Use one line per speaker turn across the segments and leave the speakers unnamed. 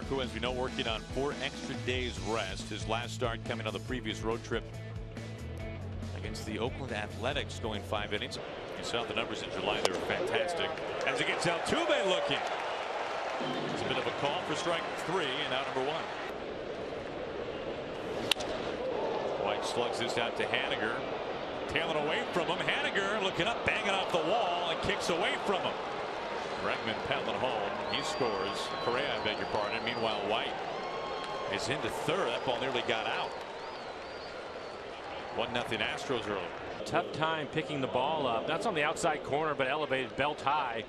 Marco, as we know, working on 4 extra days rest. His last start coming on the previous road trip against the Oakland Athletics, going 5 innings. You saw the numbers in July. They were fantastic. As it gets Altuve looking. It's a bit of a call for strike 3 and out number 1. White slugs this out to Haniger. Tailing away from him. Haniger looking up, banging off the wall, and kicks away from him. Bregman pedaling home. He scores. Correa, I beg your pardon. Meanwhile, White is into third. That ball nearly got out. 1-0 Astros early.
Tough time picking the ball up. That's on the outside corner, but elevated belt high.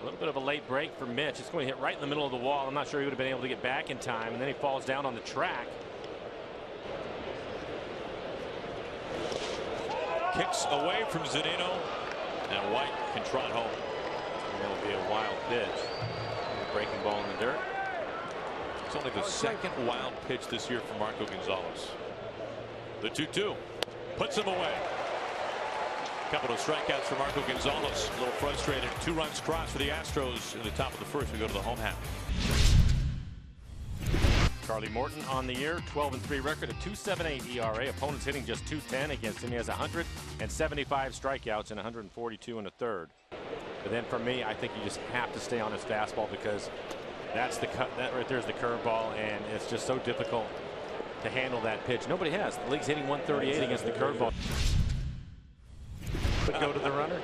A little bit of a late break for Mitch. It's going to hit right in the middle of the wall. I'm not sure he would have been able to get back in time, and then he falls down on the track.
Kicks away from Zunino, and White can trot home.
That'll be a wild pitch. Breaking ball in the dirt.
It's only the second wild pitch this year for Marco Gonzalez. The 2-2 puts him away. Couple of strikeouts for Marco Gonzalez. A little frustrated. 2 runs crossed for the Astros in the top of the first. We go to the home half.
Charlie Morton on the year, 12-3 record, a 2.78 ERA. Opponents hitting just 210 against him. He has 175 strikeouts and 142 in the third. But then for me, I think you just have to stay on his fastball, because that's the cut. That right there is the curveball, and it's just so difficult to handle that pitch. Nobody has. The league's hitting 138 against the curveball. Could go to the runner.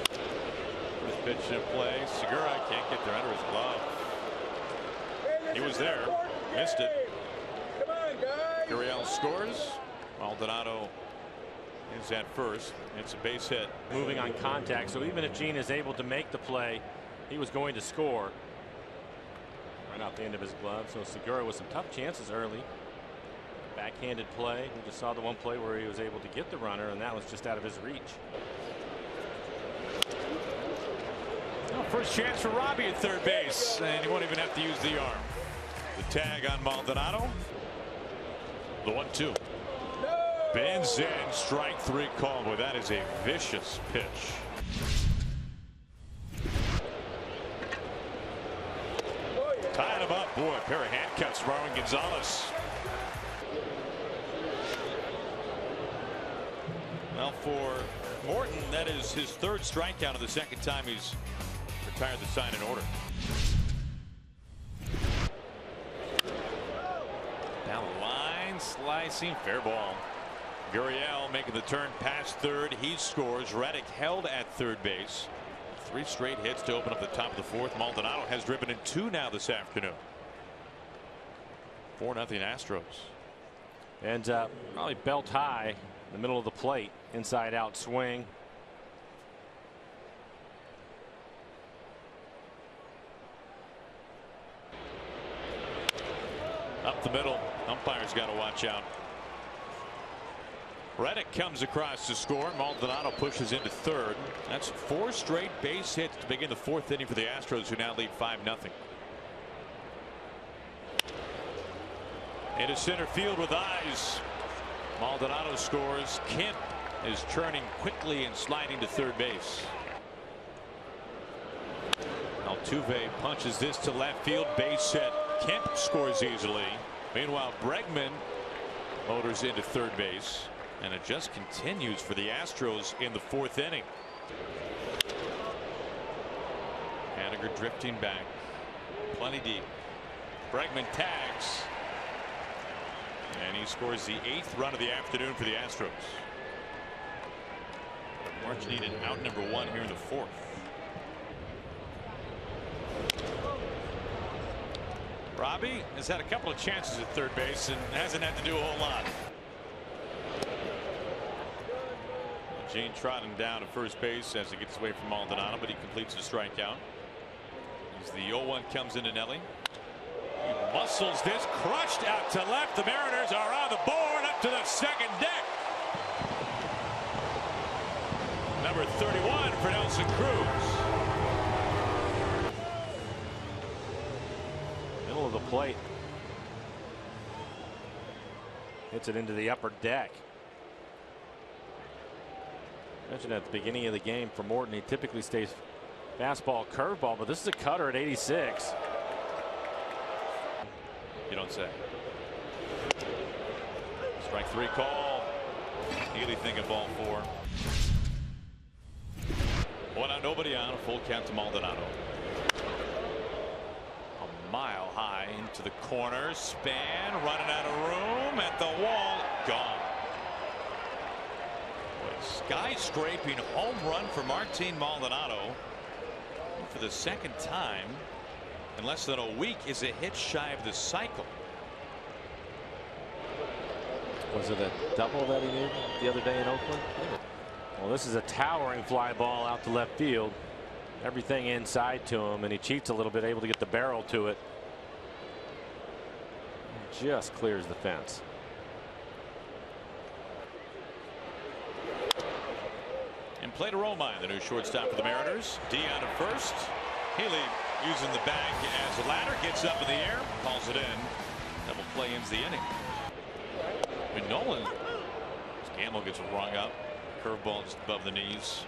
First pitch in play. Segura can't get there under his glove. He was there, missed it. Gurriel scores. Maldonado is at first. It's a base hit.
Moving on contact, so even if Gene is able to make the play, he was going to score. Right off the end of his glove. So Segura with some tough chances early. Backhanded play. We just saw the one play where he was able to get the runner, and that was just out of his reach.
Well, first chance for Robbie at third base, and he won't even have to use the arm. The tag on Maldonado. The 1-2. Bends in, strike 3 call. Boy, that is a vicious pitch. Tying him up. Boy, a pair of handcuffs for Marwin Gonzalez. Well, for Morton, that is his 3rd strikeout of the 2nd time he's retired the sign in order. Down the line, slicing, fair ball. Gurriel making the turn past third. He scores. Reddick held at third base. 3 straight hits to open up the top of the 4th. Maldonado has driven in 2 now this afternoon. 4-0 Astros.
And probably belt high in the middle of the plate. Inside out swing.
Up the middle. Umpire's got to watch out. Reddick comes across to score. Maldonado pushes into third. That's 4 straight base hits to begin the 4th inning for the Astros, who now lead 5-0. Into center field with eyes. Maldonado scores. Kemp is turning quickly and sliding to third base. Altuve punches this to left field. Base hit. Kemp scores easily. Meanwhile, Bregman motors into third base. And it just continues for the Astros in the 4th inning. Haniger drifting back. Plenty deep. Bregman tags. And he scores the 8th run of the afternoon for the Astros. March needed out number 1 here in the 4th. Robbie has had a couple of chances at third base and hasn't had to do a whole lot. Gene trotting down to first base as he gets away from Maldonado, but he completes the strikeout. As the 0-1 comes into Nelly. He muscles this, crushed out to left. The Mariners are on the board up to the 2nd deck. Number 31 for Nelson Cruz.
Middle of the plate. Hits it into the upper deck. Mentioned at the beginning of the game for Morton, he typically stays fastball, curveball, but this is a cutter at 86.
You don't say. Strike 3 call. Healy thinking ball 4. 1 out, nobody on. A full count to Maldonado. A mile high into the corner. Span running out of room at the wall. Gone. Skyscraping home run for Martin Maldonado. For the second time in less than a week is a hit shy of the cycle.
Was it a double that he did the other day in Oakland? Well, this is a towering fly ball out to left field. Everything inside to him, and he cheats a little bit, able to get the barrel to it. Just clears the fence.
And play to Romine, the new shortstop for the Mariners. D out of first. Healy using the bag as a ladder, gets up in the air, calls it in. Double play ends the inning. And Nolan, Gamble gets rung up. Curveball just above the knees.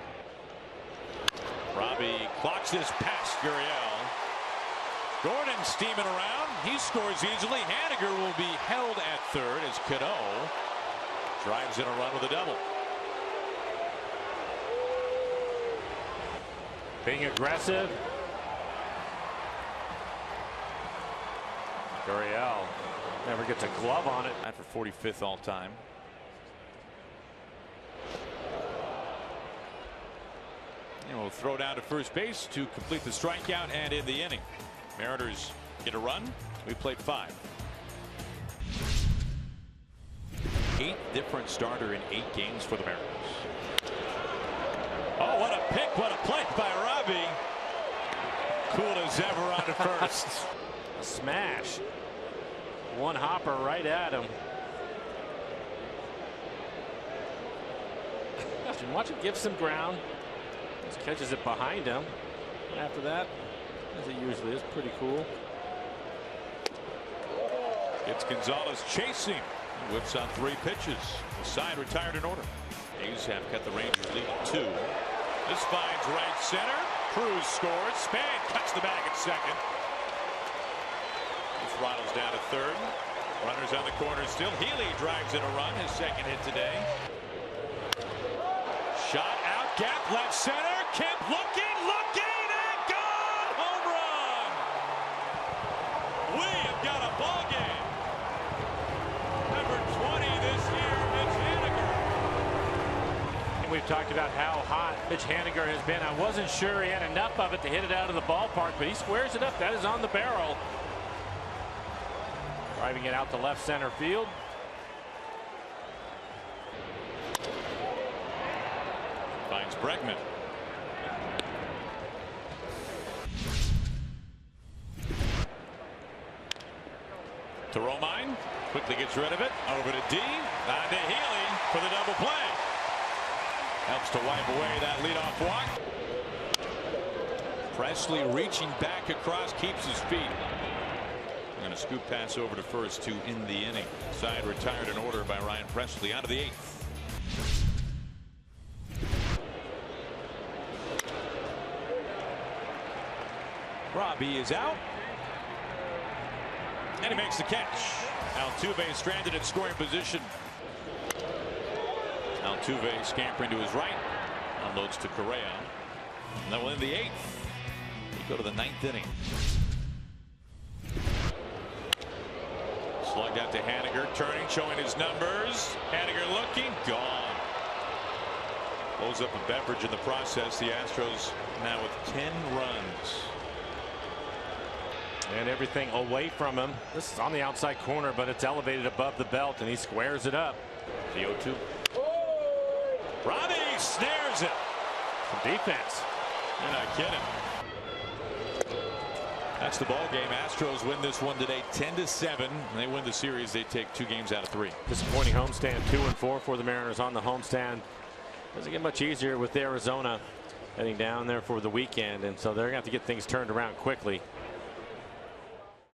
Robbie clocks this past Gurriel. Gordon steaming around. He scores easily. Haniger will be held at third as Cano drives in a run with a double.
Being aggressive. Gurriel never gets a glove on it.
That for 45th all time. And we'll throw down to first base to complete the strikeout and in the inning. Mariners get a run. We played 5. 8th different starter in 8 games for the Mariners. Oh, what a pick, what a play by Robbie. Cool as ever on to first.
A smash. One hopper right at him. Watch him give some ground. Just catches it behind him. And after that, as it usually is, pretty cool.
It's Gonzalez chasing. Whips on 3 pitches. The side retired in order. A's have cut the Rangers lead at 2. This finds right center. Cruz scores. Span cuts the bag at second. He throttles down to third. Runners on the corner still. Healy drives in a run. His second hit today. Shot out. Gap left center. Kemp looking, and gone. Home run. We have got a ball game. Number 20 this year, Mitch Haniger.
And we've talked about how hot Mitch Haniger has been. I wasn't sure he had enough of it to hit it out of the ballpark, but he squares it up. That is on the barrel. Driving it out to left center field.
Finds Bregman. To Romine. Quickly gets rid of it. Over to D. On to Healy for the double play. Helps to wipe away that leadoff walk. Presley reaching back across, keeps his feet. And a scoop pass over to first to end the inning. Side retired in order by Ryan Presley. Out of the 8th. Robbie is out. And he makes the catch. Altuve stranded in scoring position. Altuve scampering to his right. Unloads to Correa. And that will end the 8th. We go to the 9th inning. Slugged out to Haniger, turning, showing his numbers. Haniger looking, gone. Blows up a beverage in the process. The Astros now with 10 runs.
And everything away from him. This is on the outside corner, but it's elevated above the belt, and he squares it up.
The 0-2. Robbie snares it.
Some defense.
You're not kidding. That's the ball game. Astros win this one today 10-7. They win the series. They take 2 games out of 3.
Disappointing homestand. 2-4 for the Mariners on the homestand. Doesn't get much easier with Arizona heading down there for the weekend, and so they're going to have to get things turned around quickly.